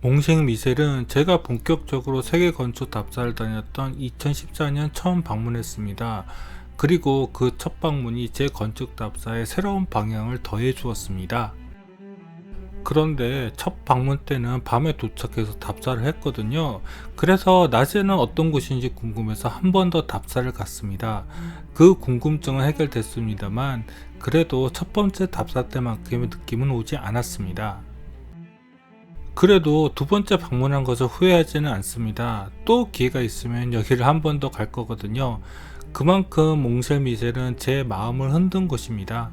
몽생 미셸은 제가 본격적으로 세계 건축 답사를 다녔던 2014년 처음 방문했습니다. 그리고 그 첫 방문이 제 건축 답사에 새로운 방향을 더해 주었습니다. 그런데 첫 방문 때는 밤에 도착해서 답사를 했거든요. 그래서 낮에는 어떤 곳인지 궁금해서 한 번 더 답사를 갔습니다. 그 궁금증은 해결됐습니다만 그래도 첫 번째 답사 때만큼의 느낌은 오지 않았습니다. 그래도 두 번째 방문한 것을 후회하지는 않습니다. 또 기회가 있으면 여기를 한 번 더 갈 거거든요. 그만큼 몽쉘 미셸은 제 마음을 흔든 곳입니다.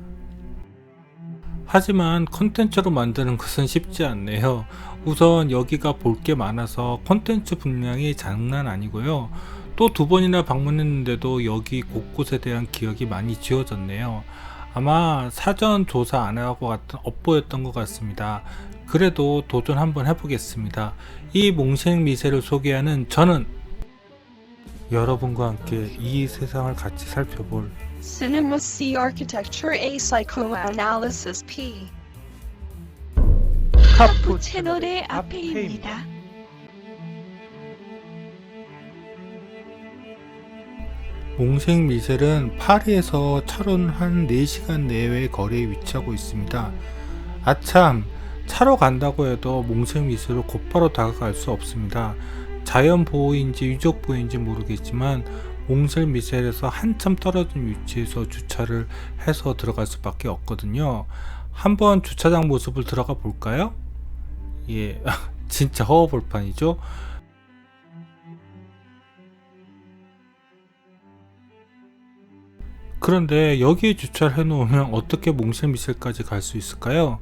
하지만 콘텐츠로 만드는 것은 쉽지 않네요. 우선 여기가 볼 게 많아서 콘텐츠 분량이 장난 아니고요. 또 두 번이나 방문했는데도 여기 곳곳에 대한 기억이 많이 지워졌네요. 아마 사전 조사 안 하고 갔던 업보였던 것 같습니다. 그래도 도전 한번 해보겠습니다. 이 몽생 미셸을 소개하는 저는 여러분과 함께 이 세상을 같이 살펴볼 Cinema C Architecture A Psychoanalysis P 카푸 채널의 앞에입니다. 몽생 미셸은 파리에서 차로는 한 4시간 내외의 거리에 위치하고 있습니다. 아참, 차로 간다고 해도 몽생 미셸을 곧바로 다가갈 수 없습니다. 자연 보호인지 유적 보호인지 모르겠지만 몽생 미셸에서 한참 떨어진 위치에서 주차를 해서 들어갈 수밖에 없거든요. 한번 주차장 모습을 들어가 볼까요? 예, 진짜 허허벌판이죠. 그런데 여기에 주차를 해놓으면 어떻게 몽생 미셸까지 갈 수 있을까요?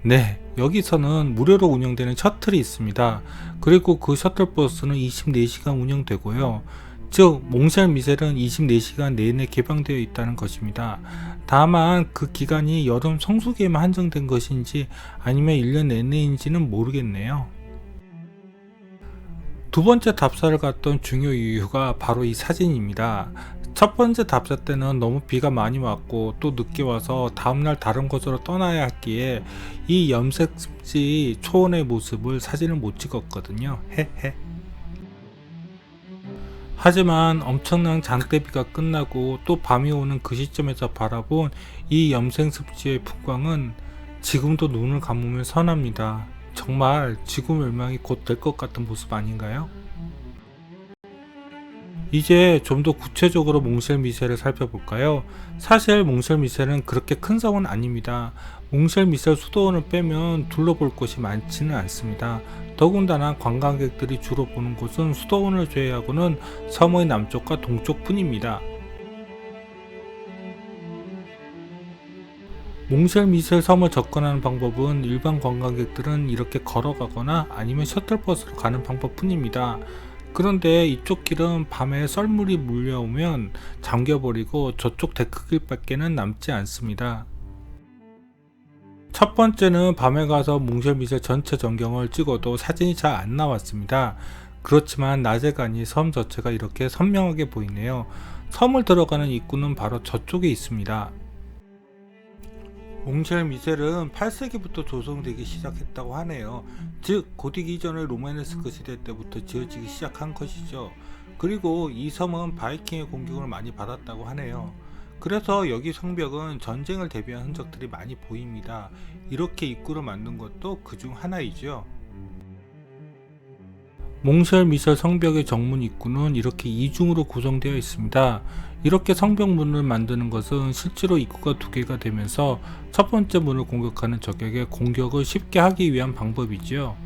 네, 여기서는 무료로 운영되는 셔틀이 있습니다. 그리고 그 셔틀버스는 24시간 운영되고요. 즉, 몽생 미셸은 24시간 내내 개방되어 있다는 것입니다. 다만 그 기간이 여름 성수기에만 한정된 것인지 아니면 1년 내내인지는 모르겠네요. 두 번째 답사를 갔던 중요 이유가 바로 이 사진입니다. 첫 번째 답사 때는 너무 비가 많이 왔고 또 늦게 와서 다음날 다른 곳으로 떠나야 했기에 이 염색 습지 초원의 모습을 사진을 못 찍었거든요. 헤헤. 하지만 엄청난 장대비가 끝나고 또 밤이 오는 그 시점에서 바라본 이 염색 습지의 풍광은 지금도 눈을 감으면 선합니다. 정말 지구 멸망이 곧 될 것 같은 모습 아닌가요? 이제 좀 더 구체적으로 몽쉘 미셸을 살펴볼까요? 사실 몽쉘 미셸은 그렇게 큰 섬은 아닙니다. 몽쉘 미셸 수도원을 빼면 둘러볼 곳이 많지는 않습니다. 더군다나 관광객들이 주로 보는 곳은 수도원을 제외하고는 섬의 남쪽과 동쪽 뿐입니다. 몽쉘 미셸 섬을 접근하는 방법은 일반 관광객들은 이렇게 걸어가거나 아니면 셔틀버스로 가는 방법 뿐입니다. 그런데 이쪽 길은 밤에 썰물이 몰려오면 잠겨버리고 저쪽 데크길밖에는 남지 않습니다. 첫 번째는 밤에 가서 몽쉘 미셸 전체 전경을 찍어도 사진이 잘 안 나왔습니다. 그렇지만 낮에 가니 섬 자체가 이렇게 선명하게 보이네요. 섬을 들어가는 입구는 바로 저쪽에 있습니다. 몽쉘 미셸은 8세기부터 조성되기 시작했다고 하네요. 즉 고딕 이전의 로마네스크 시대 때부터 지어지기 시작한 것이죠. 그리고 이 섬은 바이킹의 공격을 많이 받았다고 하네요. 그래서 여기 성벽은 전쟁을 대비한 흔적들이 많이 보입니다. 이렇게 입구를 만든 것도 그중 하나이죠. 몽쉘 미셸 성벽의 정문 입구는 이렇게 이중으로 구성되어 있습니다. 이렇게 성벽문을 만드는 것은 실제로 입구가 두 개가 되면서 첫 번째 문을 공격하는 적에게 공격을 쉽게 하기 위한 방법이지요.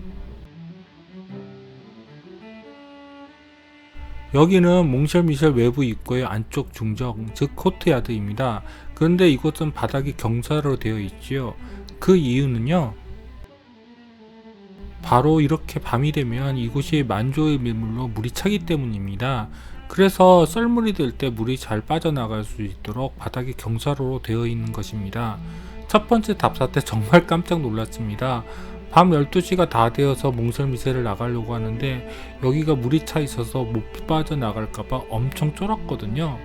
여기는 몽쉘 미셸 외부 입구의 안쪽 중정, 즉 코트야드입니다. 그런데 이곳은 바닥이 경사로 되어 있지요. 그 이유는요, 바로 이렇게 밤이 되면 이곳이 만조의 밀물로 물이 차기 때문입니다. 그래서 썰물이 될 때 물이 잘 빠져나갈 수 있도록 바닥이 경사로로 되어 있는 것입니다. 첫 번째 답사 때 정말 깜짝 놀랐습니다. 밤 12시가 다 되어서 몽쉘 미셸을 나가려고 하는데 여기가 물이 차 있어서 못 빠져나갈까봐 엄청 쫄았거든요.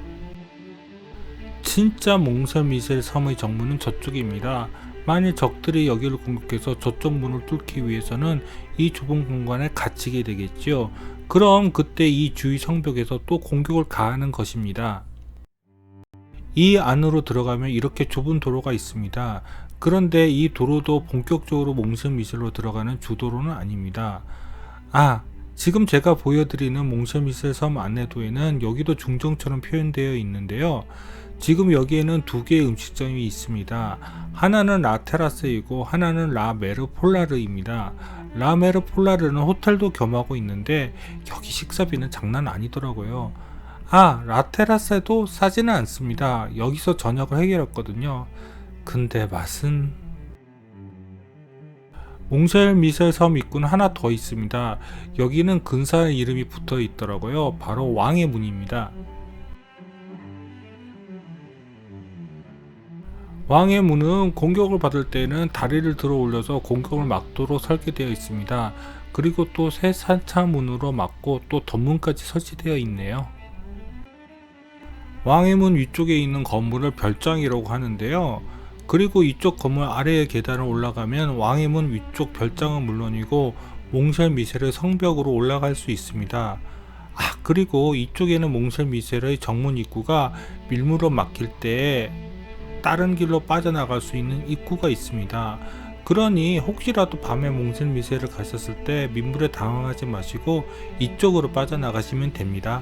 진짜 몽쉘 미셸 섬의 정문은 저쪽입니다. 만일 적들이 여기를 공격해서 저쪽 문을 뚫기 위해서는 이 좁은 공간에 갇히게 되겠죠. 그럼 그때 이 주위 성벽에서 또 공격을 가하는 것입니다. 이 안으로 들어가면 이렇게 좁은 도로가 있습니다. 그런데 이 도로도 본격적으로 몽쉘 미셀로 들어가는 주도로는 아닙니다. 지금 제가 보여드리는 몽쉘 미셀 섬 안내도에는 여기도 중정처럼 표현되어 있는데요. 지금 여기에는 두 개의 음식점이 있습니다. 하나는 라테라스이고 하나는 라메르폴라르입니다. 라메르폴라르는 호텔도 겸하고 있는데 여기 식사비는 장난 아니더라고요. 라테라스에도 싸지는 않습니다. 여기서 저녁을 해결했거든요. 근데 맛은... 몽쉘 미셀 섬 입구는 하나 더 있습니다. 여기는 근사한 이름이 붙어 있더라고요. 바로 왕의 문입니다. 왕의 문은 공격을 받을 때는 다리를 들어 올려서 공격을 막도록 설계되어 있습니다. 그리고 또 새 산차 문으로 막고 또 덧문까지 설치되어 있네요. 왕의 문 위쪽에 있는 건물을 별장이라고 하는데요. 그리고 이쪽 건물 아래의 계단을 올라가면 왕의 문 위쪽 별장은 물론이고 몽쉘 미셀의 성벽으로 올라갈 수 있습니다. 그리고 이쪽에는 몽쉘 미셀의 정문 입구가 밀물로 막힐 때 다른 길로 빠져나갈 수 있는 입구가 있습니다. 그러니 혹시라도 밤에 몽쉘 미셀을 가셨을 때 민물에 당황하지 마시고 이쪽으로 빠져나가시면 됩니다.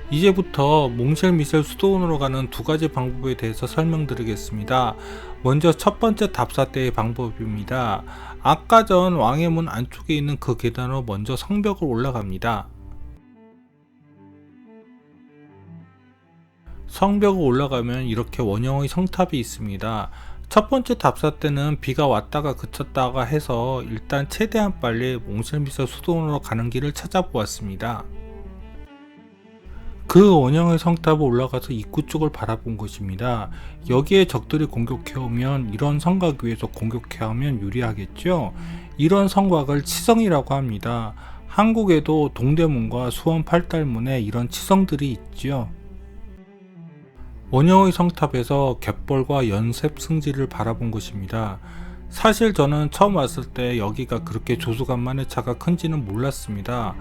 이제부터 몽쉘 미셀 수도원으로 가는 두 가지 방법에 대해서 설명드리겠습니다. 먼저 첫 번째 답사대의 방법입니다. 아까 전 왕의 문 안쪽에 있는 그 계단으로 먼저 성벽을 올라갑니다. 성벽을 올라가면 이렇게 원형의 성탑이 있습니다. 첫 번째 답사 때는 비가 왔다가 그쳤다가 해서 일단 최대한 빨리 몽쉘 미셀 수도원으로 가는 길을 찾아보았습니다. 그 원형의 성탑을 올라가서 입구 쪽을 바라본 것입니다. 여기에 적들이 공격해오면 이런 성곽 위에서 공격해오면 유리하겠죠. 이런 성곽을 치성이라고 합니다. 한국에도 동대문과 수원 팔달문에 이런 치성들이 있죠. 원형의 성탑에서 갯벌과 연셉 승지를 바라본 것입니다. 사실 저는 처음 왔을 때 여기가 그렇게 조수간만의 차가 큰지는 몰랐습니다.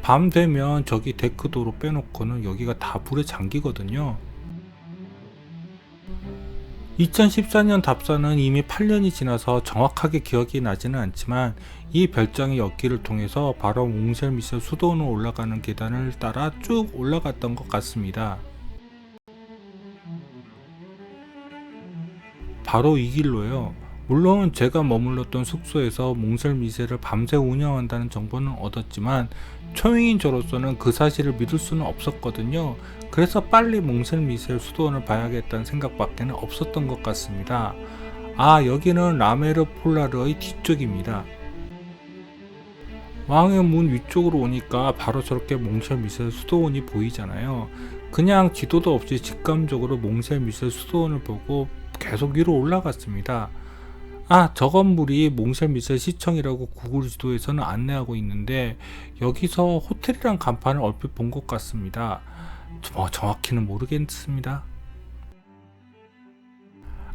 밤 되면 저기 데크도로 빼놓고는 여기가 다 불에 잠기거든요. 2014년 답사는 이미 8년이 지나서 정확하게 기억이 나지는 않지만 이 별장의 엿길을 통해서 바로 몽쉘 미셀 수도원으로 올라가는 계단을 따라 쭉 올라갔던 것 같습니다. 바로 이 길로요. 물론 제가 머물렀던 숙소에서 몽쉘 미셀을 밤새 운영한다는 정보는 얻었지만 초행인 저로서는 그 사실을 믿을 수는 없었거든요. 그래서 빨리 몽쉘 미셀 수도원을 봐야겠다는 생각밖에는 없었던 것 같습니다. 여기는 라메르폴라르의 뒤쪽입니다. 왕의 문 위쪽으로 오니까 바로 저렇게 몽쉘 미셀 수도원이 보이잖아요. 그냥 지도도 없이 직감적으로 몽쉘 미셀 수도원을 보고 계속 위로 올라갔습니다. 저 건물이 몽쉘 미셀 시청이라고 구글 지도에서는 안내하고 있는데 여기서 호텔이란 간판을 얼핏 본 것 같습니다. 정확히는 모르겠습니다.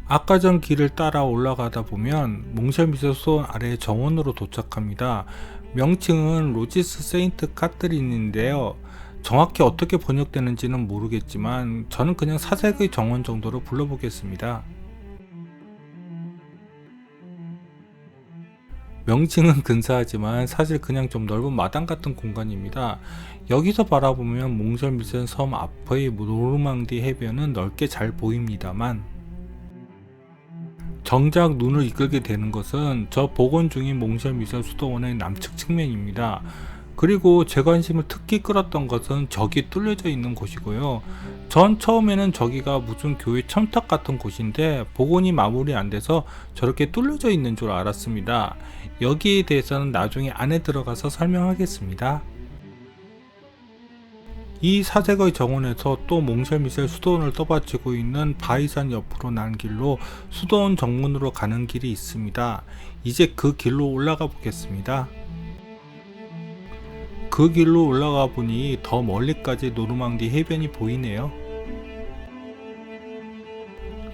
아까 전 길을 따라 올라가다 보면 몽쉘 미셀 수도원 아래의 정원으로 도착합니다. 명칭은 로지스 세인트 카트린인데요. 정확히 어떻게 번역되는지는 모르겠지만 저는 그냥 사색의 정원 정도로 불러보겠습니다. 명칭은 근사하지만 사실 그냥 좀 넓은 마당 같은 공간입니다. 여기서 바라보면 몽쉘 미셀 섬 앞의 노르망디 해변은 넓게 잘 보입니다만 정작 눈을 이끌게 되는 것은 저 복원 중인 몽쉘 미셀 수도원의 남측 측면입니다. 그리고 제 관심을 특히 끌었던 것은 저기 뚫려져 있는 곳이고요. 전 처음에는 저기가 무슨 교회 첨탑 같은 곳인데 복원이 마무리 안 돼서 저렇게 뚫려져 있는 줄 알았습니다. 여기에 대해서는 나중에 안에 들어가서 설명하겠습니다. 이 사색의 정원에서 또 몽쉘 미셀 수도원을 떠받치고 있는 바위산 옆으로 난 길로 수도원 정문으로 가는 길이 있습니다. 이제 그 길로 올라가 보겠습니다. 그 길로 올라가 보니 더 멀리까지 노르망디 해변이 보이네요.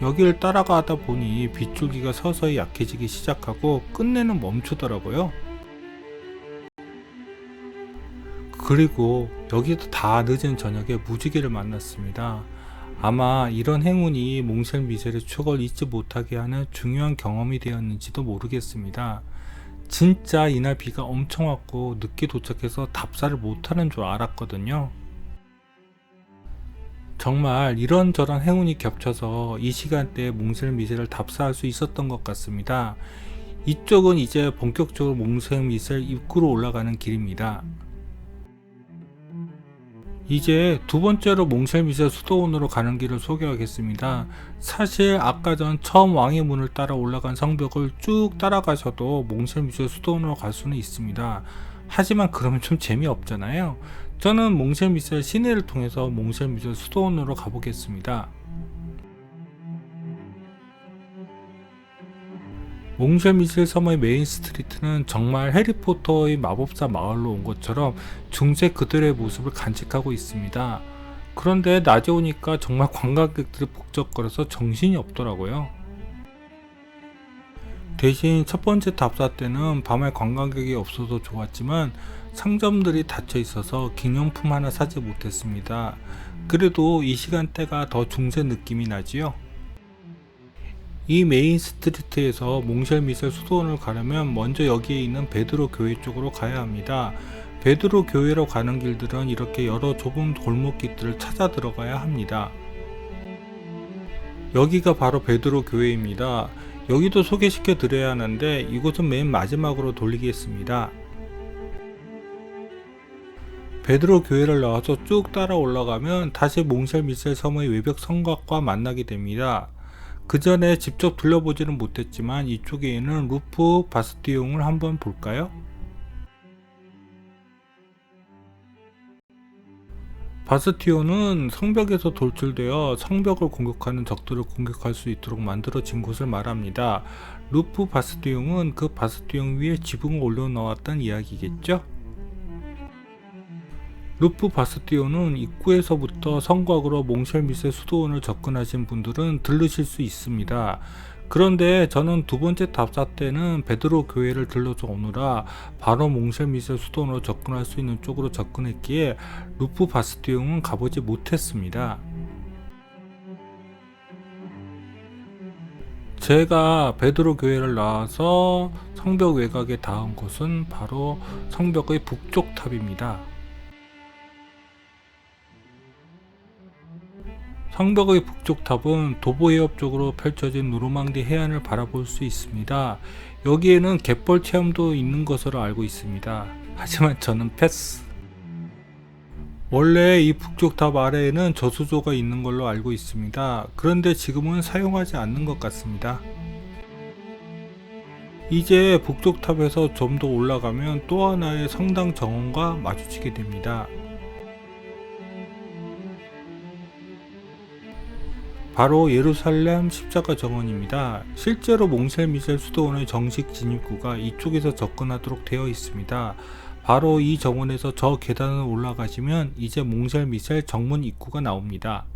여기를 따라가다 보니 빗줄기가 서서히 약해지기 시작하고 끝내는 멈추더라고요. 그리고 여기도 다 늦은 저녁에 무지개를 만났습니다. 아마 이런 행운이 몽쉘 미셸의 추억을 잊지 못하게 하는 중요한 경험이 되었는지도 모르겠습니다. 진짜 이날 비가 엄청 왔고 늦게 도착해서 답사를 못하는 줄 알았거든요. 정말 이런저런 행운이 겹쳐서 이 시간대에 몽쉘 미셸을 답사할 수 있었던 것 같습니다. 이쪽은 이제 본격적으로 몽쉘 미셸 입구로 올라가는 길입니다. 이제 두 번째로 몽쉘 미셸 수도원으로 가는 길을 소개하겠습니다. 사실 아까 전 처음 왕의 문을 따라 올라간 성벽을 쭉 따라가셔도 몽쉘 미셸 수도원으로 갈 수는 있습니다. 하지만 그러면 좀 재미없잖아요. 저는 몽쉘 미셸 시내를 통해서 몽쉘 미셸 수도원으로 가보겠습니다. 몽쉘 미셸 섬의 메인 스트리트는 정말 해리포터의 마법사 마을로 온 것처럼 중세 그들의 모습을 간직하고 있습니다. 그런데 낮에 오니까 정말 관광객들이 북적거려서 정신이 없더라고요. 대신 첫 번째 답사 때는 밤에 관광객이 없어서 좋았지만 상점들이 닫혀 있어서 기념품 하나 사지 못했습니다. 그래도 이 시간대가 더 중세 느낌이 나지요. 이 메인 스트리트에서 몽쉘 미셸 수도원을 가려면 먼저 여기에 있는 베드로 교회 쪽으로 가야 합니다. 베드로 교회로 가는 길들은 이렇게 여러 좁은 골목길들을 찾아 들어가야 합니다. 여기가 바로 베드로 교회입니다. 여기도 소개시켜 드려야 하는데 이곳은 맨 마지막으로 돌리겠습니다. 베드로 교회를 나와서 쭉 따라 올라가면 다시 몽쉘 미셸 섬의 외벽 성곽과 만나게 됩니다. 그 전에 직접 둘러보지는 못했지만 이쪽에 있는 루프 바스티옹을 한번 볼까요? 바스티온은 성벽에서 돌출되어 성벽을 공격하는 적들을 공격할 수 있도록 만들어진 곳을 말합니다. 루프 바스티옹은 그 바스티옹 위에 지붕을 올려놓았던 이야기겠죠? 루프 바스티온은 입구에서부터 성곽으로 몽쉘 미셸 수도원을 접근하신 분들은 들르실 수 있습니다. 그런데 저는 두 번째 답사 때는 베드로 교회를 들러서 오느라 바로 몽쉘 미셸 수도원으로 접근할 수 있는 쪽으로 접근했기에 루프 바스티온은 가보지 못했습니다. 제가 베드로 교회를 나와서 성벽 외곽에 닿은 곳은 바로 성벽의 북쪽 탑입니다. 성벽의 북쪽 탑은 도보 해협 쪽으로 펼쳐진 노르망디 해안을 바라볼 수 있습니다. 여기에는 갯벌 체험도 있는 것으로 알고 있습니다. 하지만 저는 패스. 원래 이 북쪽 탑 아래에는 저수조가 있는 걸로 알고 있습니다. 그런데 지금은 사용하지 않는 것 같습니다. 이제 북쪽 탑에서 좀 더 올라가면 또 하나의 성당 정원과 마주치게 됩니다. 바로 예루살렘 십자가 정원입니다. 실제로 몽쉘 미셸 수도원의 정식 진입구가 이쪽에서 접근하도록 되어 있습니다. 바로 이 정원에서 저 계단을 올라가시면 이제 몽쉘 미셸 정문 입구가 나옵니다.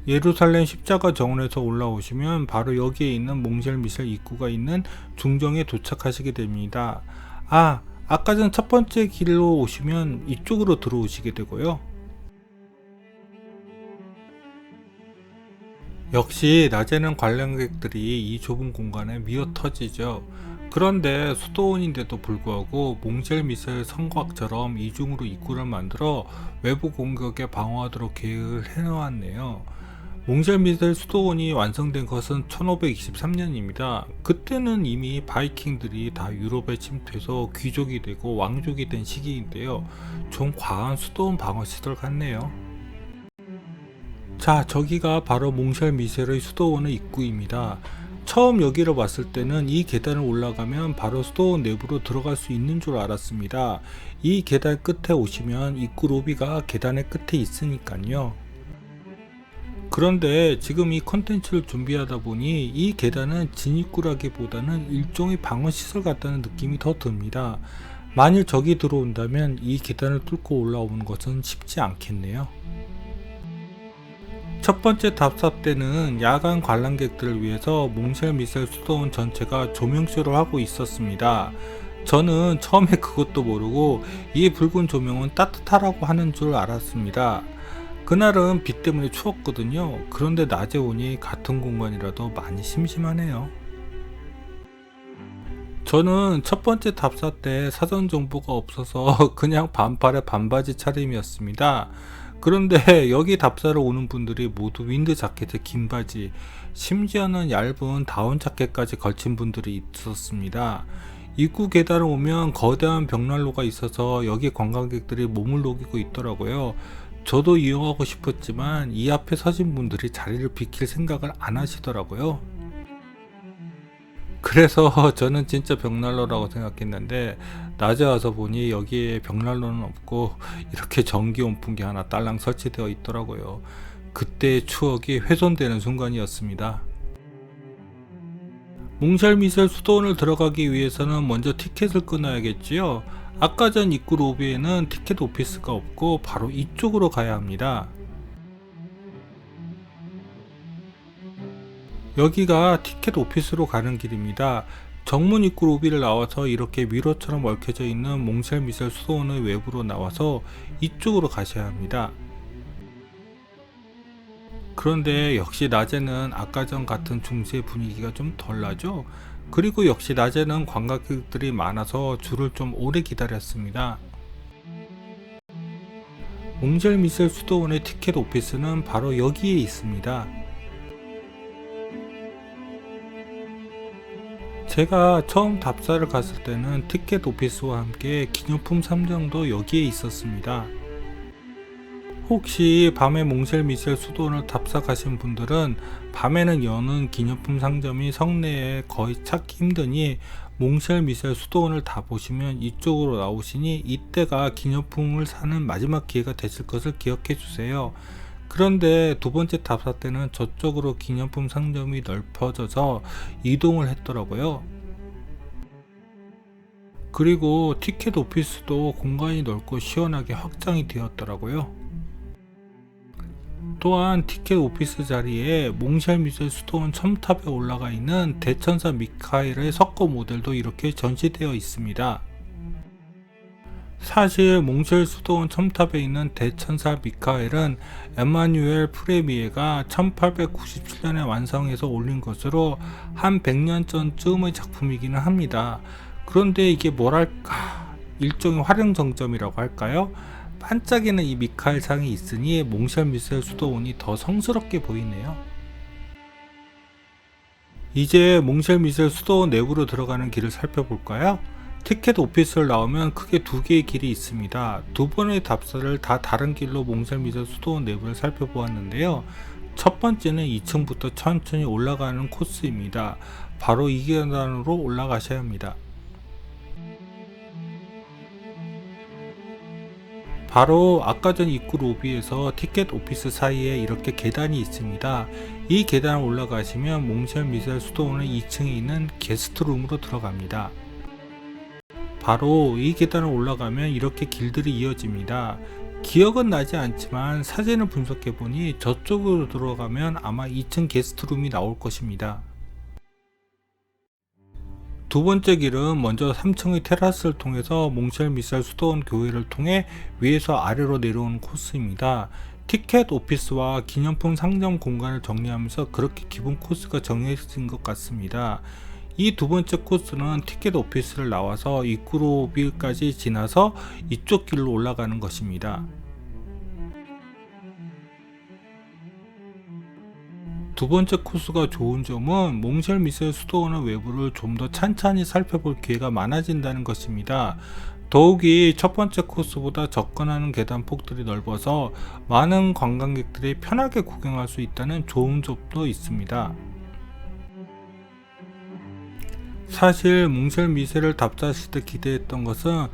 예루살렘 십자가 정원에서 올라오시면 바로 여기에 있는 몽쉘 미셸 입구가 있는 중정에 도착하시게 됩니다. 아까 전 첫 번째 길로 오시면 이쪽으로 들어오시게 되고요. 역시 낮에는 관람객들이 이 좁은 공간에 미어 터지죠. 그런데 수도원인데도 불구하고 몽쉘 미셸 성곽처럼 이중으로 입구를 만들어 외부 공격에 방어하도록 계획을 해놓았네요. 몽쉘 미셸 수도원이 완성된 것은 1523년입니다. 그때는 이미 바이킹들이 다 유럽에 침투해서 귀족이 되고 왕족이 된 시기인데요. 좀 과한 수도원 방어 시설 같네요. 자, 저기가 바로 몽쉘 미셸의 수도원의 입구입니다. 처음 여기를 왔을 때는 이 계단을 올라가면 바로 수도원 내부로 들어갈 수 있는 줄 알았습니다. 이 계단 끝에 오시면 입구 로비가 계단의 끝에 있으니까요. 그런데 지금 이 컨텐츠를 준비하다 보니 이 계단은 진입구라기보다는 일종의 방어시설 같다는 느낌이 더 듭니다. 만일 적이 들어온다면 이 계단을 뚫고 올라오는 것은 쉽지 않겠네요. 첫 번째 답사 때는 야간 관람객들을 위해서 몽쉘 미셀 수도원 전체가 조명쇼를 하고 있었습니다. 저는 처음에 그것도 모르고 이 붉은 조명은 따뜻하라고 하는 줄 알았습니다. 그날은 비 때문에 추웠거든요. 그런데 낮에 오니 같은 공간이라도 많이 심심하네요. 저는 첫 번째 답사 때 사전 정보가 없어서 그냥 반팔에 반바지 차림이었습니다. 그런데 여기 답사를 오는 분들이 모두 윈드 자켓에 긴 바지, 심지어는 얇은 다운 자켓까지 걸친 분들이 있었습니다. 입구 계단을 오면 거대한 벽난로가 있어서 여기 관광객들이 몸을 녹이고 있더라고요. 저도 이용하고 싶었지만 이 앞에 서신 분들이 자리를 비킬 생각을 안 하시더라고요. 그래서 저는 진짜 벽난로라고 생각했는데 낮에 와서 보니 여기에 벽난로는 없고 이렇게 전기 온풍기 하나 딸랑 설치되어 있더라고요. 그때의 추억이 훼손되는 순간이었습니다. 몽쉘 미셀 수도원을 들어가기 위해서는 먼저 티켓을 끊어야겠지요. 아까 전 입구 로비에는 티켓 오피스가 없고 바로 이쪽으로 가야 합니다. 여기가 티켓 오피스로 가는 길입니다. 정문 입구 로비를 나와서 이렇게 미러처럼 얽혀져 있는 몽쉘 미셀 수도원의 외부로 나와서 이쪽으로 가셔야 합니다. 그런데 역시 낮에는 아까 전 같은 중시의 분위기가 좀 덜 나죠. 그리고 역시 낮에는 관광객들이 많아서 줄을 좀 오래 기다렸습니다. 몽쉘 미셀 수도원의 티켓 오피스는 바로 여기에 있습니다. 제가 처음 답사를 갔을 때는 티켓 오피스와 함께 기념품 상점도 여기에 있었습니다. 혹시 밤에 몽쉘 미셀 수도원을 답사 가신 분들은 밤에는 여는 기념품 상점이 성내에 거의 찾기 힘드니 몽쉘 미셀 수도원을 다 보시면 이쪽으로 나오시니 이때가 기념품을 사는 마지막 기회가 되실 것을 기억해 주세요. 그런데 두 번째 답사 때는 저쪽으로 기념품 상점이 넓어져서 이동을 했더라고요. 그리고 티켓 오피스도 공간이 넓고 시원하게 확장이 되었더라고요. 또한 티켓 오피스 자리에 몽쉘 미셀 수도원 첨탑에 올라가 있는 대천사 미카엘의 석고 모델도 이렇게 전시되어 있습니다. 사실 몽쉘 수도원 첨탑에 있는 대천사 미카엘은 에마뉴엘 프레미에가 1897년에 완성해서 올린 것으로 한 100년 전쯤의 작품이기는 합니다. 그런데 이게 뭐랄까 일종의 활용정점이라고 할까요? 반짝이는 이 미카엘 상이 있으니 몽쉘 미셀 수도원이 더 성스럽게 보이네요. 이제 몽쉘 미셀 수도원 내부로 들어가는 길을 살펴볼까요? 티켓 오피스를 나오면 크게 두 개의 길이 있습니다. 두 번의 답사를 다 다른 길로 몽쉘 미셀 수도원 내부를 살펴보았는데요. 첫 번째는 2층부터 천천히 올라가는 코스입니다. 바로 이 계단으로 올라가셔야 합니다. 바로 아까 전 입구 로비에서 티켓 오피스 사이에 이렇게 계단이 있습니다. 이 계단을 올라가시면 몽쉘 미셀 수도원의 2층에 있는 게스트룸으로 들어갑니다. 바로 이 계단을 올라가면 이렇게 길들이 이어집니다. 기억은 나지 않지만 사진을 분석해보니 저쪽으로 들어가면 아마 2층 게스트룸이 나올 것입니다. 두 번째 길은 먼저 3층의 테라스를 통해서 몽쉘 미셀 수도원 교회를 통해 위에서 아래로 내려오는 코스입니다. 티켓 오피스와 기념품 상점 공간을 정리하면서 그렇게 기본 코스가 정해진 것 같습니다. 이 두 번째 코스는 티켓 오피스를 나와서 입구 로비까지 지나서 이쪽 길로 올라가는 것입니다. 두 번째 코스가 좋은 점은 몽쉘 미셀 수도원의 외부를 좀 더 찬찬히 살펴볼 기회가 많아진다는 것입니다. 더욱이 첫 번째 코스보다 접근하는 계단폭들이 넓어서 많은 관광객들이 편하게 구경할 수 있다는 좋은 점도 있습니다. 사실 몽쉘 미셀을 답사하실 때 기대했던 것은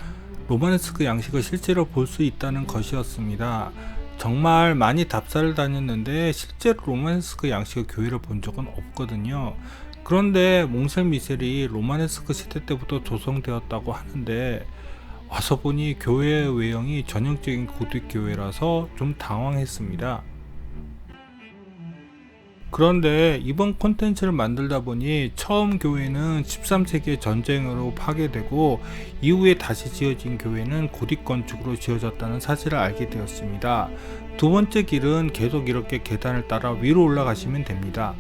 로마네스크 양식을 실제로 볼 수 있다는 것이었습니다. 정말 많이 답사를 다녔는데 실제로 로마네스크 양식의 교회를 본 적은 없거든요. 그런데 몽쉘 미셀이 로마네스크 시대 때부터 조성되었다고 하는데 와서 보니 교회의 외형이 전형적인 고딕 교회라서 좀 당황했습니다. 그런데 이번 콘텐츠를 만들다 보니 처음 교회는 13세기의 전쟁으로 파괴되고 이후에 다시 지어진 교회는 고딕 건축으로 지어졌다는 사실을 알게 되었습니다. 두 번째 길은 계속 이렇게 계단을 따라 위로 올라가시면 됩니다.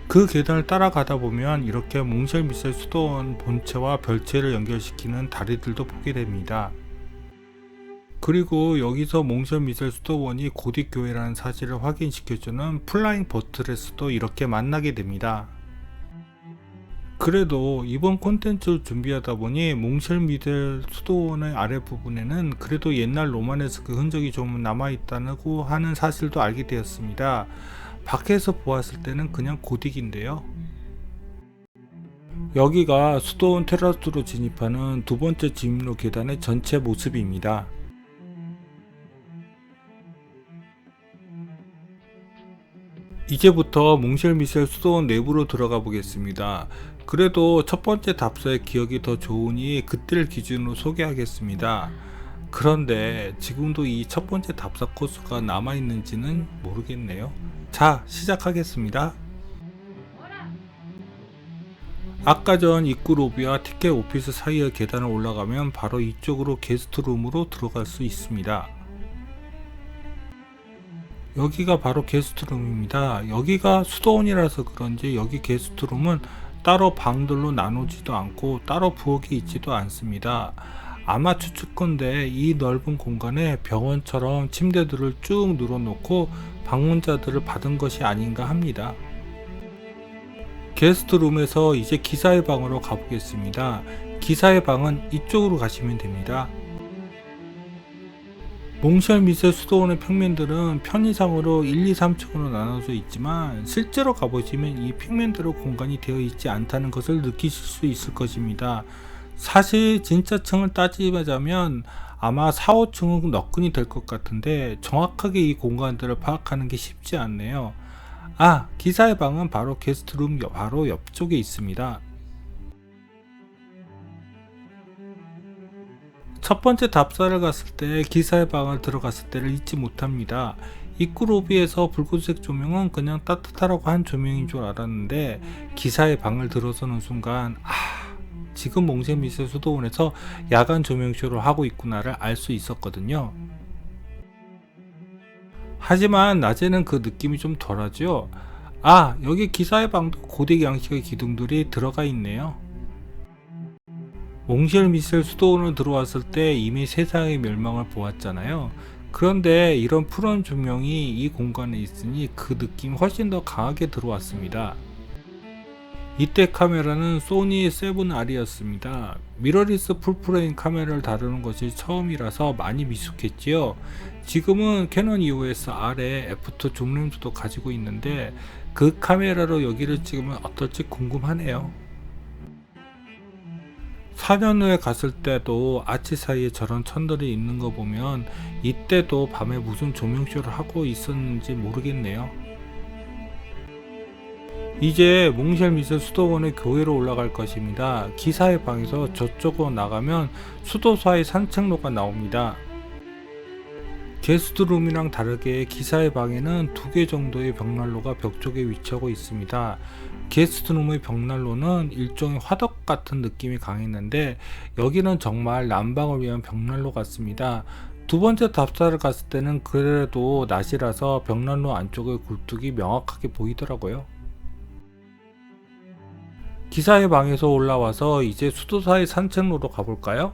그 계단을 따라가다 보면 이렇게 몽쉘 미셀 수도원 본체와 별체를 연결시키는 다리들도 보게 됩니다. 그리고 여기서 몽쉘 미셀 수도원이 고딕 교회라는 사실을 확인시켜주는 플라잉 버트레스도 이렇게 만나게 됩니다. 그래도 이번 콘텐츠를 준비하다 보니 몽쉘 미셀 수도원의 아랫부분에는 그래도 옛날 로마네스크 흔적이 좀 남아있다고 하는 사실도 알게 되었습니다. 밖에서 보았을 때는 그냥 고딕인데요. 여기가 수도원 테라스로 진입하는 두 번째 진입로 계단의 전체 모습입니다. 이제부터 몽쉘 미셀 수도원 내부로 들어가 보겠습니다. 그래도 첫 번째 답사의 기억이 더 좋으니 그때를 기준으로 소개하겠습니다. 그런데 지금도 이 첫 번째 답사 코스가 남아있는지는 모르겠네요. 자, 시작하겠습니다. 아까 전 입구 로비와 티켓 오피스 사이의 계단을 올라가면 바로 이쪽으로 게스트룸으로 들어갈 수 있습니다. 여기가 바로 게스트룸입니다. 여기가 수도원이라서 그런지 여기 게스트룸은 따로 방들로 나누지도 않고 따로 부엌이 있지도 않습니다. 아마 추측컨대 이 넓은 공간에 병원처럼 침대들을 쭉 늘어놓고 방문자들을 받은 것이 아닌가 합니다. 게스트룸에서 이제 기사의 방으로 가보겠습니다. 기사의 방은 이쪽으로 가시면 됩니다. 몽쉘 미셀 수도원의 평면들은 편의상으로 1, 2, 3층으로 나눠져 있지만 실제로 가보시면 이 평면대로 공간이 되어 있지 않다는 것을 느끼실 수 있을 것입니다. 사실 진짜 층을 따지자면 아마 4, 5층은 너끈이 될 것 같은데 정확하게 이 공간들을 파악하는 게 쉽지 않네요. 기사의 방은 바로 게스트룸 바로 옆쪽에 있습니다. 첫 번째 답사를 갔을 때 기사의 방을 들어갔을 때를 잊지 못합니다. 입구 로비에서 붉은색 조명은 그냥 따뜻하라고 한 조명인 줄 알았는데 기사의 방을 들어서는 순간 지금 몽쉘 미셀 수도원에서 야간 조명쇼를 하고 있구나를 알 수 있었거든요. 하지만 낮에는 그 느낌이 좀 덜하죠. 여기 기사의 방도 고딕 양식의 기둥들이 들어가 있네요. 몽쉘 미셀 수도원을 들어왔을 때 이미 세상의 멸망을 보았잖아요. 그런데 이런 푸른 조명이 이 공간에 있으니 그 느낌이 훨씬 더 강하게 들어왔습니다. 이때 카메라는 소니 7R이었습니다. 미러리스 풀프레임 카메라를 다루는 것이 처음이라서 많이 미숙했지요. 지금은 캐논 EOS R에 F2 줌렌즈도 가지고 있는데 그 카메라로 여기를 찍으면 어떨지 궁금하네요. 4년 후에 갔을 때도 아치 사이에 저런 천들이 있는 거 보면 이때도 밤에 무슨 조명쇼를 하고 있었는지 모르겠네요. 이제 몽쉘 미셀 수도원의 교회로 올라갈 것입니다. 기사의 방에서 저쪽으로 나가면 수도사의 산책로가 나옵니다. 게스트룸이랑 다르게 기사의 방에는 2개 정도의 벽난로가 벽 쪽에 위치하고 있습니다. 게스트룸의 벽난로는 일종의 화덕 같은 느낌이 강했는데 여기는 정말 난방을 위한 벽난로 같습니다. 두 번째 답사를 갔을 때는 그래도 낮이라서 벽난로 안쪽의 굴뚝이 명확하게 보이더라고요. 기사의 방에서 올라와서 이제 수도사의 산책로로 가볼까요?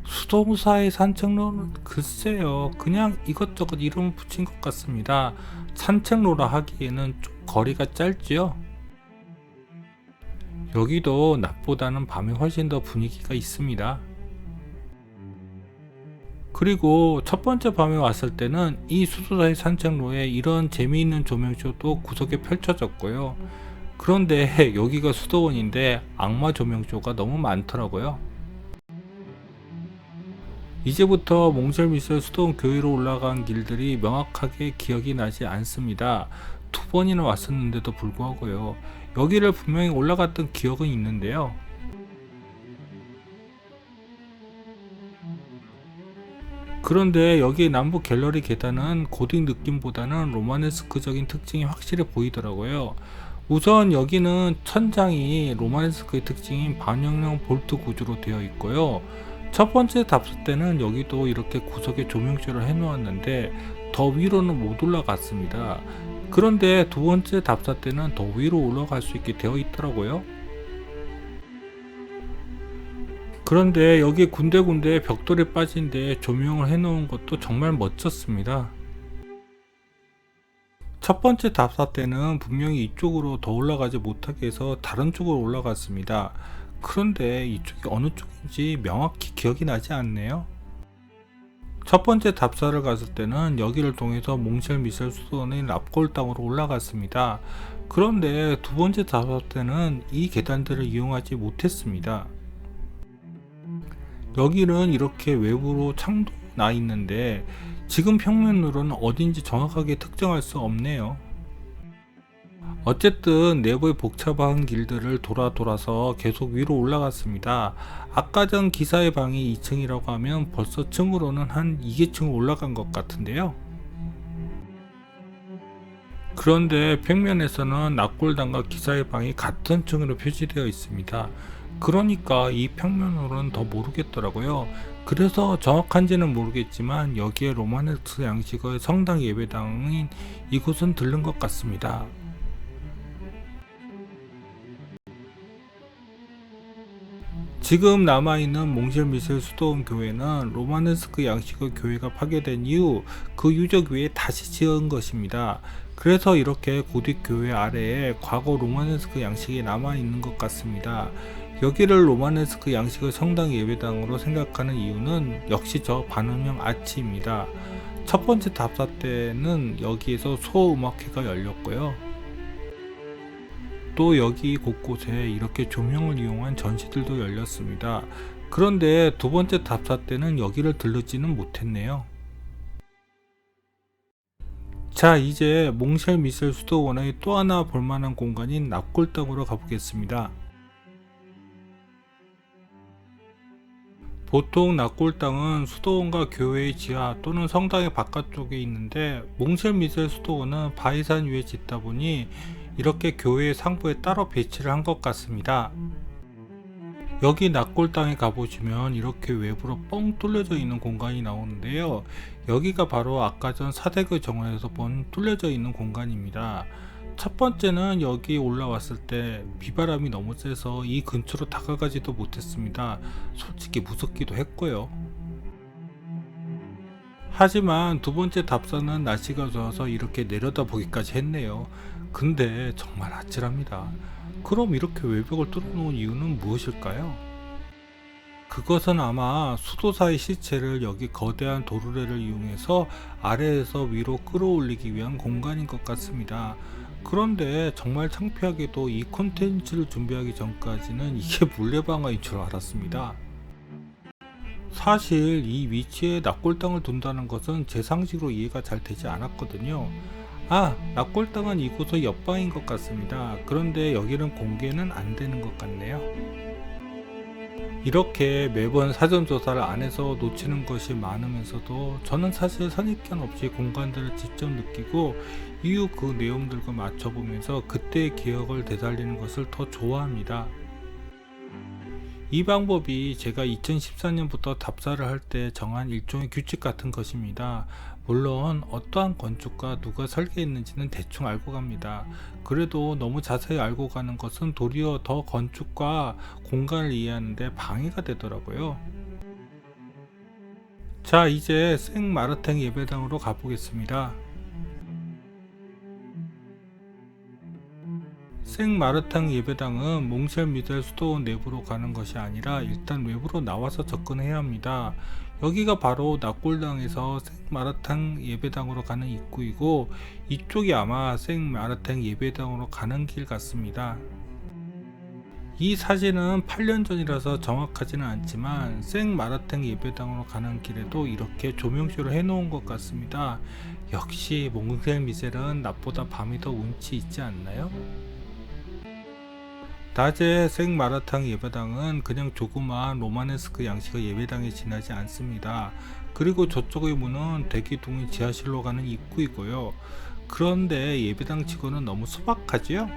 수도사의 산책로는 글쎄요, 그냥 이것저것 이름을 붙인 것 같습니다. 산책로라 하기에는 좀 거리가 짧지요? 여기도 낮보다는 밤에 훨씬 더 분위기가 있습니다. 그리고 첫 번째 밤에 왔을 때는 이 수도사의 산책로에 이런 재미있는 조명쇼도 구석에 펼쳐졌고요. 그런데 여기가 수도원인데 악마 조명쇼가 너무 많더라고요. 이제부터 몽쉘 미셀 수도원 교회로 올라간 길들이 명확하게 기억이 나지 않습니다. 2번이나 왔었는데도 불구하고요. 여기를 분명히 올라갔던 기억은 있는데요. 그런데 여기 남부 갤러리 계단은 고딕 느낌보다는 로마네스크적인 특징이 확실히 보이더라고요. 우선 여기는 천장이 로마네스크의 특징인 반영형 볼트 구조로 되어 있고요. 첫 번째 답사 때는 여기도 이렇게 구석에 조명쇼를 해 놓았는데 더 위로는 못 올라갔습니다. 그런데 두 번째 답사 때는 더 위로 올라갈 수 있게 되어 있더라고요. 그런데 여기 군데군데 벽돌이 빠진 데 조명을 해 놓은 것도 정말 멋졌습니다. 첫 번째 답사 때는 분명히 이쪽으로 더 올라가지 못하게 해서 다른 쪽으로 올라갔습니다. 그런데 이쪽이 어느 쪽인지 명확히 기억이 나지 않네요. 첫 번째 답사를 갔을 때는 여기를 통해서 몽쉘 미셸 수도원의 납골 땅으로 올라갔습니다. 그런데 두 번째 답사 때는 이 계단들을 이용하지 못했습니다. 여기는 이렇게 외부로 창도 나 있는데 지금 평면으로는 어딘지 정확하게 특정할 수 없네요. 어쨌든 내부의 복잡한 길들을 돌아서 계속 위로 올라갔습니다. 아까 전 기사의 방이 2층이라고 하면 벌써 층으로는 한 2개층 올라간 것 같은데요. 그런데 평면에서는 납골당과 기사의 방이 같은 층으로 표시되어 있습니다. 그러니까 이 평면으로는 더 모르겠더라고요. 그래서 정확한지는 모르겠지만 여기에 로마네스크 양식의 성당 예배당인 이곳은 들른 것 같습니다. 지금 남아있는 몽쉘 미셸 수도원 교회는 로마네스크 양식의 교회가 파괴된 이후 그 유적 위에 다시 지은 것입니다. 그래서 이렇게 고딕 교회 아래에 과거 로마네스크 양식이 남아있는 것 같습니다. 여기를 로마네스크 양식의 성당 예배당으로 생각하는 이유는 역시 저 반음형 아치입니다. 첫 번째 답사 때는 여기에서 소음악회가 열렸고요. 또 여기 곳곳에 이렇게 조명을 이용한 전시들도 열렸습니다. 그런데 두 번째 답사 때는 여기를 들르지는 못했네요. 자, 이제 몽쉘 미셸 수도원의 또 하나 볼만한 공간인 납골당으로 가보겠습니다. 보통 납골당은 수도원과 교회의 지하 또는 성당의 바깥쪽에 있는데 몽쉘 미셸 수도원은 바위산 위에 짓다 보니 이렇게 교회의 상부에 따로 배치를 한 것 같습니다. 여기 납골당에 가보시면 이렇게 외부로 뻥 뚫려져 있는 공간이 나오는데요. 여기가 바로 아까 전 사대교 정원에서 본 뚫려져 있는 공간입니다. 첫 번째는 여기 올라왔을 때 비바람이 너무 세서 이 근처로 다가가지도 못했습니다. 솔직히 무섭기도 했고요. 하지만 두 번째 답사는 날씨가 좋아서 이렇게 내려다보기까지 했네요. 근데 정말 아찔합니다. 그럼 이렇게 외벽을 뚫어놓은 이유는 무엇일까요? 그것은 아마 수도사의 시체를 여기 거대한 도르래를 이용해서 아래에서 위로 끌어올리기 위한 공간인 것 같습니다. 그런데 정말 창피하게도 이 콘텐츠를 준비하기 전까지는 이게 물레방아인 줄 알았습니다. 사실 이 위치에 납골당을 둔다는 것은 제 상식으로 이해가 잘 되지 않았거든요. 납골당은 이곳의 옆방인 것 같습니다. 그런데 여기는 공개는 안 되는 것 같네요. 이렇게 매번 사전조사를 안 해서 놓치는 것이 많으면서도 저는 사실 선입견 없이 공간들을 직접 느끼고 이후 그 내용들과 맞춰보면서 그때의 기억을 되살리는 것을 더 좋아합니다. 이 방법이 제가 2014년부터 답사를 할 때 정한 일종의 규칙 같은 것입니다. 물론 어떠한 건축과 누가 설계했는지는 대충 알고 갑니다. 그래도 너무 자세히 알고 가는 것은 도리어 더 건축과 공간을 이해하는 데 방해가 되더라고요. 자, 이제 생마르탱 예배당으로 가보겠습니다. 생마르탱 예배당은 몽쉘 미셸 수도원 내부로 가는 것이 아니라 일단 외부로 나와서 접근해야 합니다. 여기가 바로 납골당에서 생마르탱 예배당으로 가는 입구이고 이쪽이 아마 생마르탱 예배당으로 가는 길 같습니다. 이 사진은 8년 전이라서 정확하지는 않지만 생마르탱 예배당으로 가는 길에도 이렇게 조명쇼를 해놓은 것 같습니다. 역시 몽쉘 미셸은 낮보다 밤이 더 운치 있지 않나요? 낮에 생마라탕 예배당은 그냥 조그마한 로마네스크 양식의 예배당에 지나지 않습니다. 그리고 저쪽의 문은 대기둥이 지하실로 가는 입구이고요. 그런데 예배당 치고는 너무 소박하지요?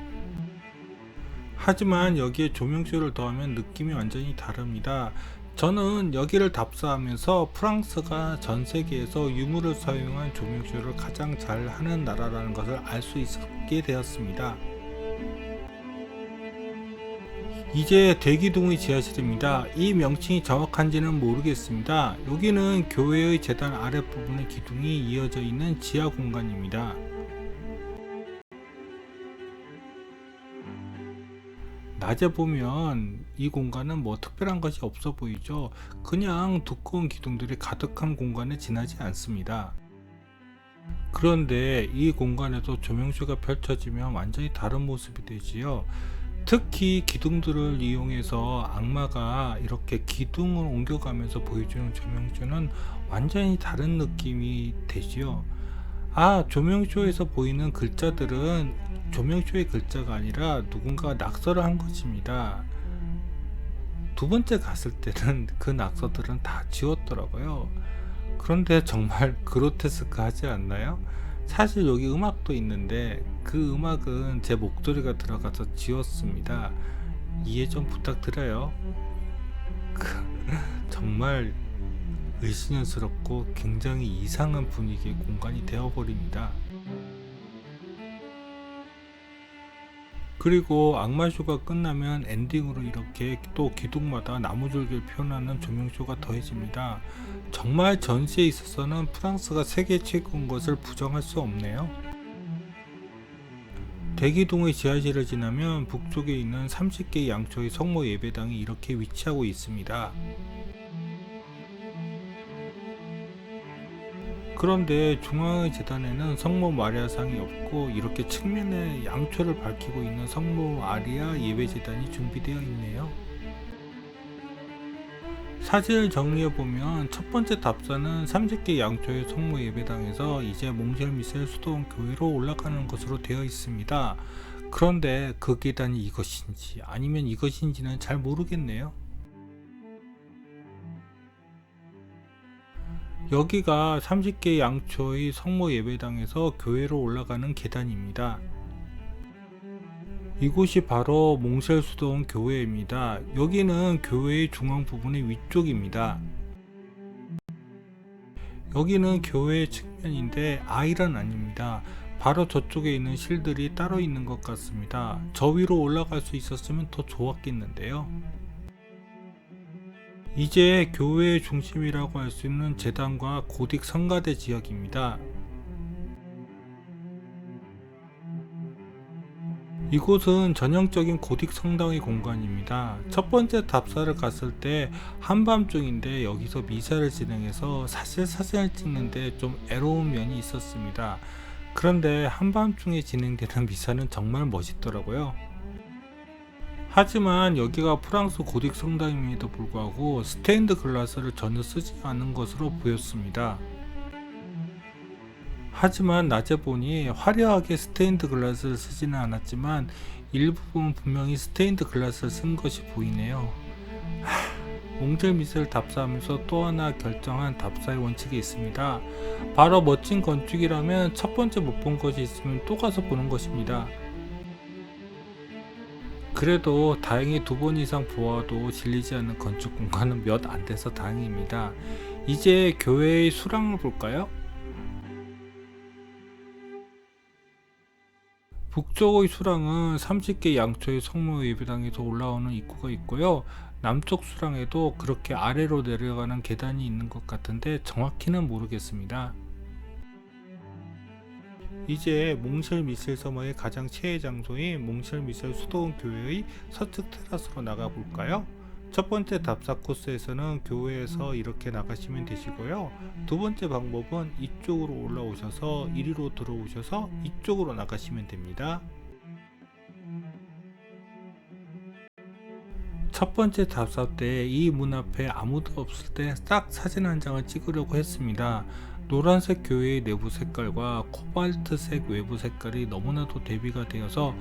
하지만 여기에 조명쇼를 더하면 느낌이 완전히 다릅니다. 저는 여기를 답사하면서 프랑스가 전 세계에서 유물을 사용한 조명쇼를 가장 잘 하는 나라라는 것을 알 수 있게 되었습니다. 이제 대기둥의 지하실입니다. 이 명칭이 정확한지는 모르겠습니다. 여기는 교회의 재단 아랫부분의 기둥이 이어져 있는 지하 공간입니다. 낮에 보면 이 공간은 뭐 특별한 것이 없어 보이죠. 그냥 두꺼운 기둥들이 가득한 공간에 지나지 않습니다. 그런데 이 공간에도 조명쇼가 펼쳐지면 완전히 다른 모습이 되지요. 특히 기둥들을 이용해서 악마가 이렇게 기둥을 옮겨가면서 보여주는 조명쇼는 완전히 다른 느낌이 되지요. 조명쇼에서 보이는 글자들은 조명쇼의 글자가 아니라 누군가가 낙서를 한 것입니다. 두 번째 갔을 때는 그 낙서들은 다 지웠더라고요. 그런데 정말 그로테스크 하지 않나요? 사실 여기 음악도 있는데 그 음악은 제 목소리가 들어가서 지웠습니다. 이해 좀 부탁드려요. 정말 을씨년스럽고 굉장히 이상한 분위기의 공간이 되어버립니다. 그리고 악마쇼가 끝나면 엔딩으로 이렇게 또 기둥마다 나무줄기를 표현하는 조명쇼가 더해집니다. 정말 전시에 있어서는 프랑스가 세계 최고인 것을 부정할 수 없네요. 대기동의 지하실을 지나면 북쪽에 있는 30개의 양초의 성모 예배당이 이렇게 위치하고 있습니다. 그런데 중앙의 재단에는 성모 마리아상이 없고 이렇게 측면에 양초를 밝히고 있는 성모 마리아 예배재단이 준비되어 있네요. 사진을 정리해보면 첫 번째 답사는 30개 양초의 성모 예배당에서 이제 몽쉘미셀 수도원 교회로 올라가는 것으로 되어 있습니다. 그런데 그 계단이 이것인지 아니면 이것인지는 잘 모르겠네요. 여기가 30개 양초의 성모 예배당에서 교회로 올라가는 계단입니다. 이곳이 바로 몽쉘 수도원 교회입니다. 여기는 교회의 중앙 부분의 위쪽입니다. 여기는 교회의 측면인데 아이런 아닙니다. 바로 저쪽에 있는 실들이 따로 있는 것 같습니다. 저 위로 올라갈 수 있었으면 더 좋았겠는데요. 이제 교회의 중심이라고 할 수 있는 제단과 고딕 성가대 지역입니다. 이곳은 전형적인 고딕 성당의 공간입니다. 첫 번째 답사를 갔을 때 한밤중인데 여기서 미사를 진행해서 사실 사진을 찍는데 좀 애로운 면이 있었습니다. 그런데 한밤중에 진행되는 미사는 정말 멋있더라고요. 하지만 여기가 프랑스 고딕 성당임에도 불구하고 스테인드 글라스를 전혀 쓰지 않은 것으로 보였습니다. 하지만 낮에 보니 화려하게 스테인드 글라스를 쓰지는 않았지만 일부분 분명히 스테인드 글라스를 쓴 것이 보이네요. 몽쉘미셀 답사하면서 또 하나 결정한 답사의 원칙이 있습니다. 바로 멋진 건축이라면 첫 번째 못 본 것이 있으면 또 가서 보는 것입니다. 그래도 다행히 2번 이상 보아도 질리지 않는 건축 공간은 몇 안 돼서 다행입니다. 이제 교회의 수랑을 볼까요? 북쪽의 수랑은 30개 양초의 성모 예배당에서 올라오는 입구가 있고요. 남쪽 수랑에도 그렇게 아래로 내려가는 계단이 있는 것 같은데 정확히는 모르겠습니다. 이제 몽쉘미셀 서머의 가장 최애 장소인 몽쉘미셀 수도원 교회의 서측 테라스로 나가 볼까요? 첫 번째 답사 코스에서는 교회에서 이렇게 나가시면 되시고요. 두 번째 방법은 이쪽으로 올라오셔서 이리로 들어오셔서 이쪽으로 나가시면 됩니다. 첫 번째 답사 때 이 문 앞에 아무도 없을 때 딱 사진 한 장을 찍으려고 했습니다. 노란색 교회의 내부 색깔과 코발트색 외부 색깔이 너무나도 대비가 되어서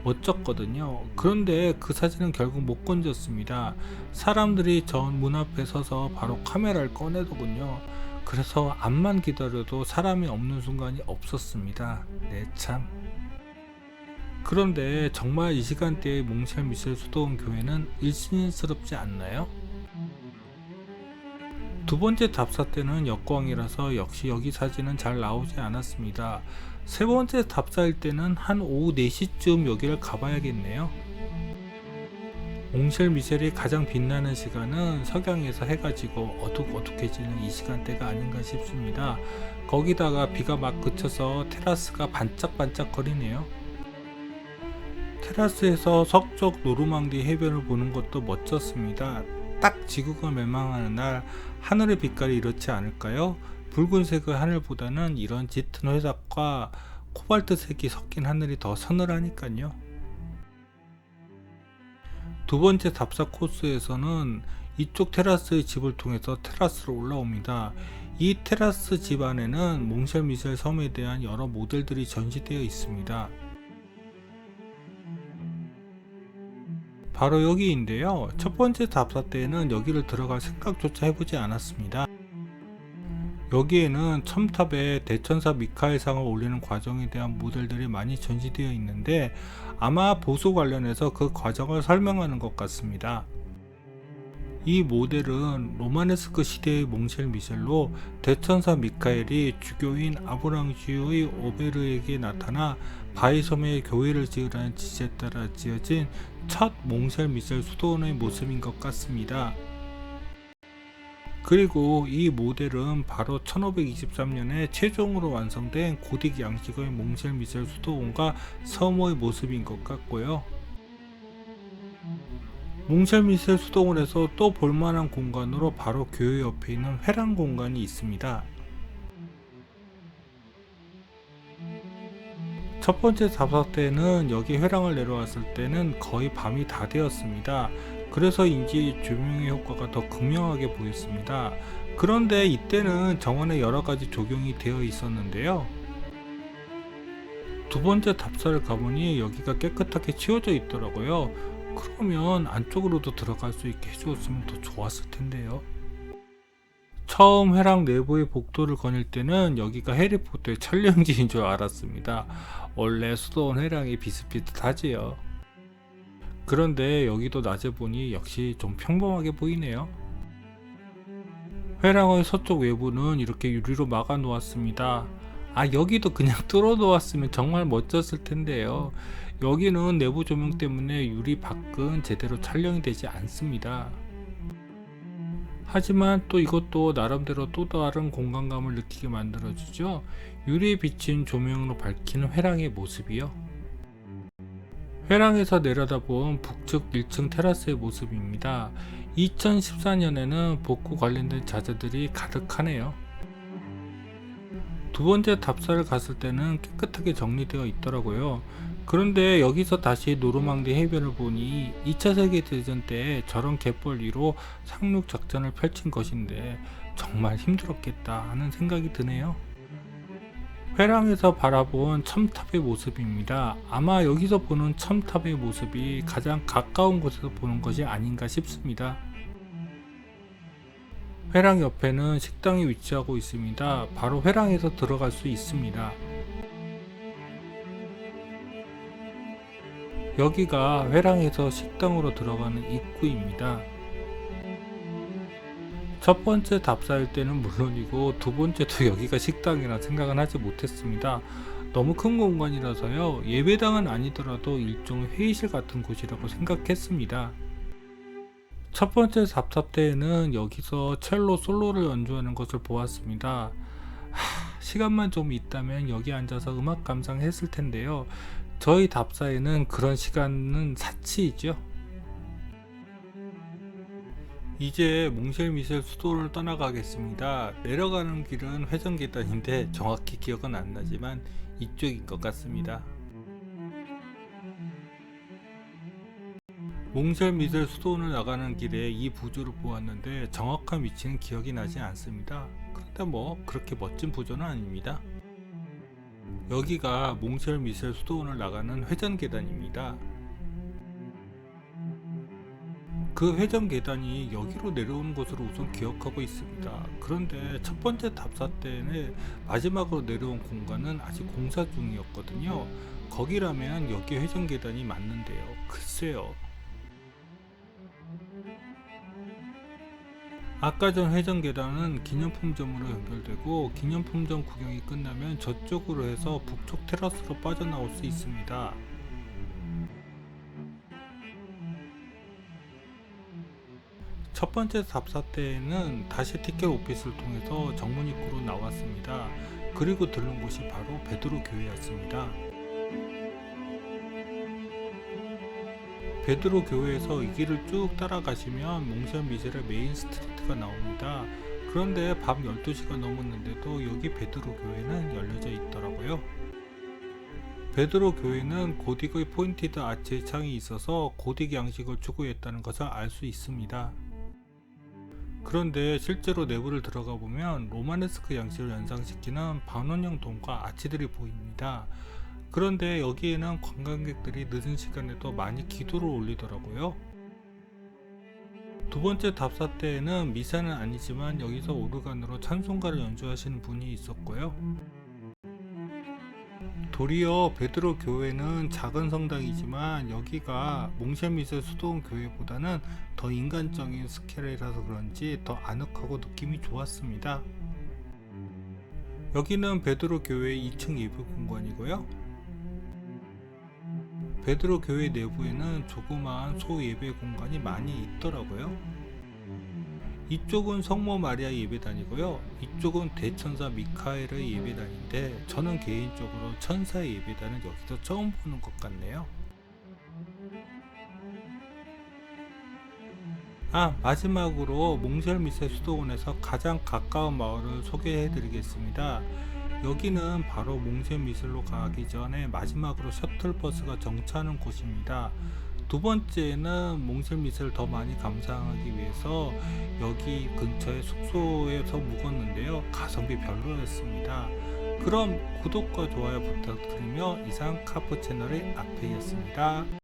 멋졌거든요. 그런데 그 사진은 결국 못 건졌습니다. 사람들이 전 문 앞에 서서 바로 카메라를 꺼내더군요. 그래서 암만 기다려도 사람이 없는 순간이 없었습니다. 네, 참. 그런데 정말 이 시간대에 몽쉘 미셸 수도원 교회는 일신스럽지 않나요? 두 번째 답사 때는 역광이라서 역시 여기 사진은 잘 나오지 않았습니다. 세 번째 답사일 때는 한 오후 4시쯤 여기를 가봐야겠네요. 몽쉘 미셸이 가장 빛나는 시간은 석양에서 해가 지고 어둑어둑해지는 이 시간대가 아닌가 싶습니다. 거기다가 비가 막 그쳐서 테라스가 반짝반짝 거리네요. 테라스에서 서쪽 노르망디 해변을 보는 것도 멋졌습니다. 딱 지구가 멸망하는 날 하늘의 빛깔이 이렇지 않을까요? 붉은색의 하늘보다는 이런 짙은 회색과 코발트색이 섞인 하늘이 더 서늘하니까요. 두 번째 답사 코스에서는 이쪽 테라스의 집을 통해서 테라스로 올라옵니다. 이 테라스 집 안에는 몽쉘 미셸 섬에 대한 여러 모델들이 전시되어 있습니다. 바로 여기인데요. 첫 번째 답사 때에는 여기를 들어갈 생각조차 해보지 않았습니다. 여기에는 첨탑에 대천사 미카엘상을 올리는 과정에 대한 모델들이 많이 전시되어 있는데 아마 보수 관련해서 그 과정을 설명하는 것 같습니다. 이 모델은 로마네스크 시대의 몽쉘 미셸로 대천사 미카엘이 주교인 아브랑시오의 오베르에게 나타나 바이섬에 교회를 지으라는 지시에 따라 지어진 첫 몽쉘 미셸 수도원의 모습인 것 같습니다. 그리고 이 모델은 바로 1523년에 최종으로 완성된 고딕 양식의 몽쉘 미셸 수도원과 서머의 모습인 것 같고요. 몽쉘 미셸 수도원에서 또 볼만한 공간으로 바로 교회 옆에 있는 회랑 공간이 있습니다. 첫 번째 답사 때는 여기 회랑을 내려왔을 때는 거의 밤이 다 되었습니다. 그래서인지 조명의 효과가 더 극명하게 보였습니다. 그런데 이때는 정원에 여러가지 조경이 되어 있었는데요. 두 번째 답사를 가보니 여기가 깨끗하게 치워져 있더라고요. 그러면 안쪽으로도 들어갈 수 있게 해주었으면 더 좋았을 텐데요. 처음 회랑 내부의 복도를 거닐 때는 여기가 해리포터의 촬영지인 줄 알았습니다. 원래 수도원 회랑이 비슷비슷하지요. 그런데 여기도 낮에 보니 역시 좀 평범하게 보이네요. 회랑의 서쪽 외부는 이렇게 유리로 막아 놓았습니다. 여기도 그냥 뚫어 놓았으면 정말 멋졌을 텐데요. 여기는 내부 조명 때문에 유리 밖은 제대로 촬영이 되지 않습니다. 하지만 또 이것도 나름대로 또 다른 공간감을 느끼게 만들어주죠. 유리에 비친 조명으로 밝히는 회랑의 모습이요. 회랑에서 내려다본 북측 1층 테라스의 모습입니다. 2014년에는 복구 관련된 자재들이 가득하네요. 두 번째 답사를 갔을 때는 깨끗하게 정리되어 있더라고요. 그런데 여기서 다시 노르망디 해변을 보니 2차 세계대전 때 저런 갯벌 위로 상륙 작전을 펼친 것인데 정말 힘들었겠다 하는 생각이 드네요. 회랑에서 바라본 첨탑의 모습입니다. 아마 여기서 보는 첨탑의 모습이 가장 가까운 곳에서 보는 것이 아닌가 싶습니다. 회랑 옆에는 식당이 위치하고 있습니다. 바로 회랑에서 들어갈 수 있습니다. 여기가 회랑에서 식당으로 들어가는 입구입니다. 첫 번째 답사일 때는 물론이고 두 번째도 여기가 식당이라 생각은 하지 못했습니다. 너무 큰 공간이라서요. 예배당은 아니더라도 일종의 회의실 같은 곳이라고 생각했습니다. 첫 번째 답사 때에는 여기서 첼로 솔로를 연주하는 것을 보았습니다. 시간만 좀 있다면 여기 앉아서 음악 감상했을 텐데요. 저희 답사에는 그런 시간은 사치이죠. 이제 몽쉘 미셸 수도를 떠나가겠습니다. 내려가는 길은 회전 계단인데 정확히 기억은 안 나지만 이쪽인 것 같습니다. 몽쉘 미셸 수도원을 나가는 길에 이 부조를 보았는데 정확한 위치는 기억이 나지 않습니다. 그런데 뭐 그렇게 멋진 부조는 아닙니다. 여기가 몽쉘 미셸 수도원을 나가는 회전 계단입니다. 그 회전 계단이 여기로 내려오는 것으로 우선 기억하고 있습니다. 그런데 첫 번째 답사 때는 마지막으로 내려온 공간은 아직 공사 중이었거든요. 거기라면 여기 회전 계단이 맞는데요. 글쎄요. 아까 전 회전 계단은 기념품점으로 연결되고 기념품점 구경이 끝나면 저쪽으로 해서 북쪽 테라스로 빠져나올 수 있습니다. 첫 번째 답사 때에는 다시 티켓 오피스를 통해서 정문 입구로 나왔습니다. 그리고 들른 곳이 바로 베드로 교회였습니다. 베드로 교회에서 이 길을 쭉 따라가시면 몽쉘 미셸의 메인 스트리트가 나옵니다. 그런데 밤 12시가 넘었는데도 여기 베드로 교회는 열려져 있더라고요. 베드로 교회는 고딕의 포인티드 아치의 창이 있어서 고딕 양식을 추구했다는 것을 알 수 있습니다. 그런데 실제로 내부를 들어가 보면 로마네스크 양식을 연상시키는 반원형 돔과 아치들이 보입니다. 그런데 여기에는 관광객들이 늦은 시간에도 많이 기도를 올리더라고요. 두 번째 답사 때에는 미사는 아니지만 여기서 오르간으로 찬송가를 연주하시는 분이 있었고요. 도리어 베드로 교회는 작은 성당이지만 여기가 몽쉘 미셸 수도원 교회보다는 더 인간적인 스케일이라서 그런지 더 아늑하고 느낌이 좋았습니다. 여기는 베드로 교회 2층 예배 공간이고요. 베드로 교회 내부에는 조그마한 소 예배 공간이 많이 있더라고요. 이쪽은 성모 마리아 예배단이고요. 이쪽은 대천사 미카엘의 예배단인데 저는 개인적으로 천사의 예배단은 여기서 처음 보는 것 같네요. 마지막으로 몽쉘 미셸 수도원에서 가장 가까운 마을을 소개해 드리겠습니다. 여기는 바로 몽쉘 미셸로 가기 전에 마지막으로 셔틀버스가 정차하는 곳입니다. 두 번째는 몽쉘 미셸을 더 많이 감상하기 위해서 여기 근처에 숙소에서 묵었는데요. 가성비 별로였습니다. 그럼 구독과 좋아요 부탁드리며 이상 카프 채널의 아페이였습니다.